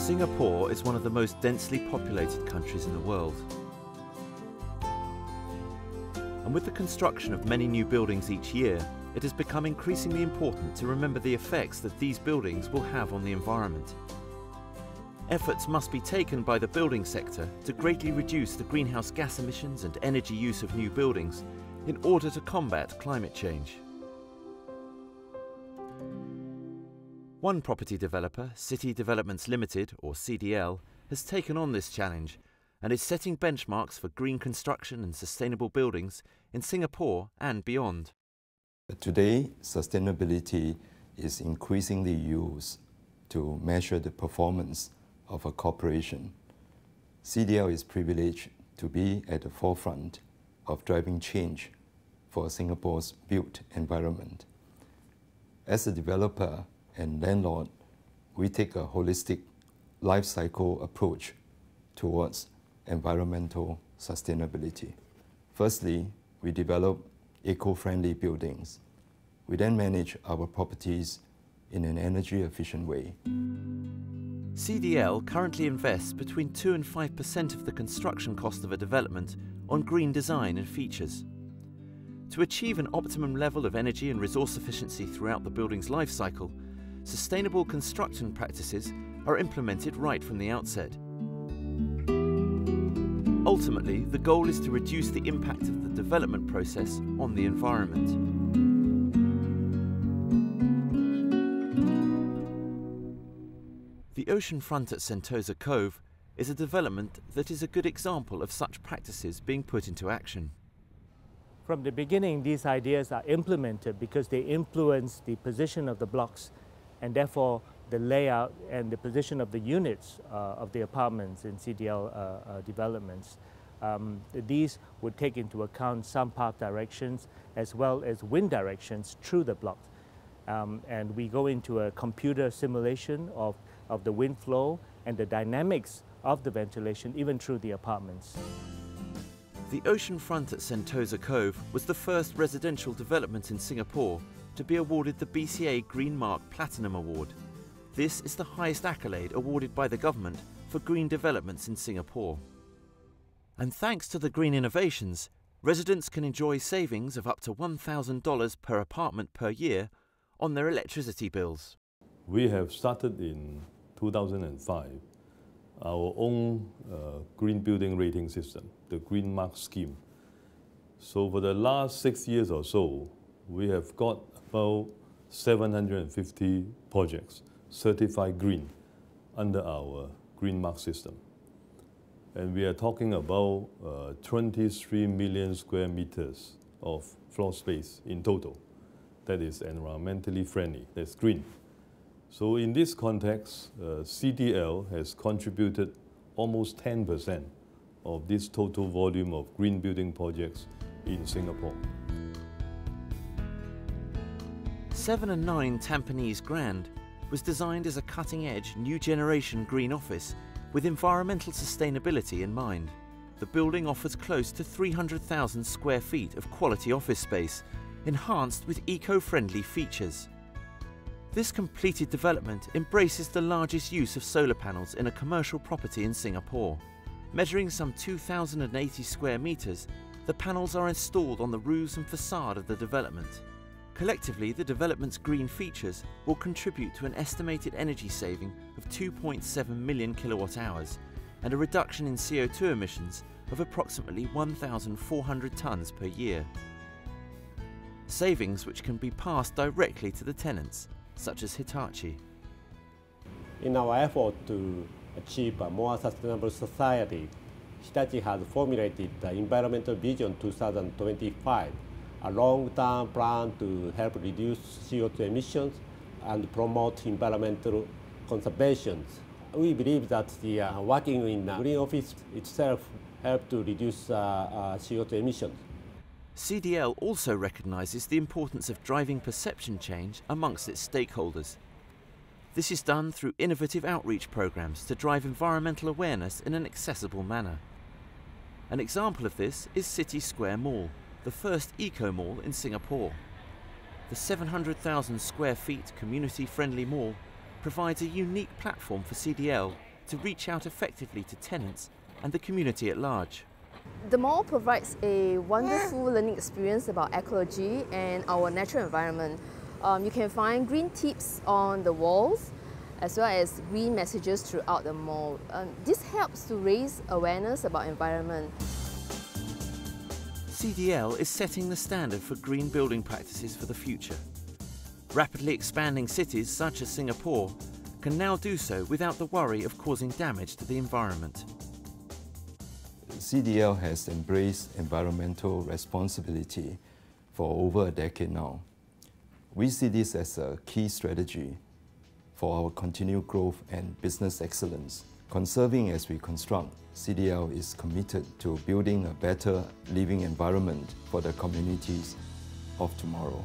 Singapore is one of the most densely populated countries in the world. And with the construction of many new buildings each year, it has become increasingly important to remember the effects that these buildings will have on the environment. Efforts must be taken by the building sector to greatly reduce the greenhouse gas emissions and energy use of new buildings in order to combat climate change. One property developer, City Developments Limited, or CDL, has taken on this challenge and is setting benchmarks for green construction and sustainable buildings in Singapore and beyond. Today, sustainability is increasingly used to measure the performance of a corporation. CDL is privileged to be at the forefront of driving change for Singapore's built environment. As a developer and landlord, we take a holistic life cycle approach towards environmental sustainability. Firstly, we develop eco-friendly buildings. We then manage our properties in an energy-efficient way. CDL currently invests between 2 and 5% of the construction cost of a development on green design and features. To achieve an optimum level of energy and resource efficiency throughout the building's life cycle, sustainable construction practices are implemented right from the outset. Ultimately, the goal is to reduce the impact of the development process on the environment. The Oceanfront at Sentosa Cove is a development that is a good example of such practices being put into action. From the beginning, these ideas are implemented because they influence the position of the blocks and therefore the layout and the position of the units of the apartments in CDL developments. These would take into account some path directions as well as wind directions through the block. And we go into a computer simulation of the wind flow and the dynamics of the ventilation even through the apartments. The Oceanfront at Sentosa Cove was the first residential development in Singapore to be awarded the BCA Green Mark Platinum Award. This is the highest accolade awarded by the government for green developments in Singapore. And thanks to the green innovations, residents can enjoy savings of up to $1,000 per apartment per year on their electricity bills. We have started in 2005 our own green building rating system, the Green Mark scheme. So for the last 6 years or so, we have got about 750 projects certified green under our Green Mark system. And we are talking about 23 million square meters of floor space in total. That is environmentally friendly, that's green. So in this context, CDL has contributed almost 10% of this total volume of green building projects in Singapore. 7 and 9 Tampines Grande was designed as a cutting-edge, new-generation green office with environmental sustainability in mind. The building offers close to 300,000 square feet of quality office space, enhanced with eco-friendly features. This completed development embraces the largest use of solar panels in a commercial property in Singapore. Measuring some 2,080 square meters, the panels are installed on the roofs and facade of the development. Collectively, the development's green features will contribute to an estimated energy saving of 2.7 million kilowatt hours and a reduction in CO2 emissions of approximately 1,400 tonnes per year. Savings which can be passed directly to the tenants, such as Hitachi. In our effort to achieve a more sustainable society, Hitachi has formulated the Environmental Vision 2025, a long-term plan to help reduce CO2 emissions and promote environmental conservation. We believe that the working in green office itself helps to reduce CO2 emissions. CDL also recognises the importance of driving perception change amongst its stakeholders. This is done through innovative outreach programmes to drive environmental awareness in an accessible manner. An example of this is City Square Mall, the first eco-mall in Singapore. The 700,000 square feet community-friendly mall provides a unique platform for CDL to reach out effectively to tenants and the community at large. The mall provides a wonderful learning experience about ecology and our natural environment. You can find green tips on the walls as well as green messages throughout the mall. This helps to raise awareness about environment. CDL is setting the standard for green building practices for the future. Rapidly expanding cities such as Singapore can now do so without the worry of causing damage to the environment. CDL has embraced environmental responsibility for over a decade now. We see this as a key strategy for our continued growth and business excellence. Conserving as we construct, CDL is committed to building a better living environment for the communities of tomorrow.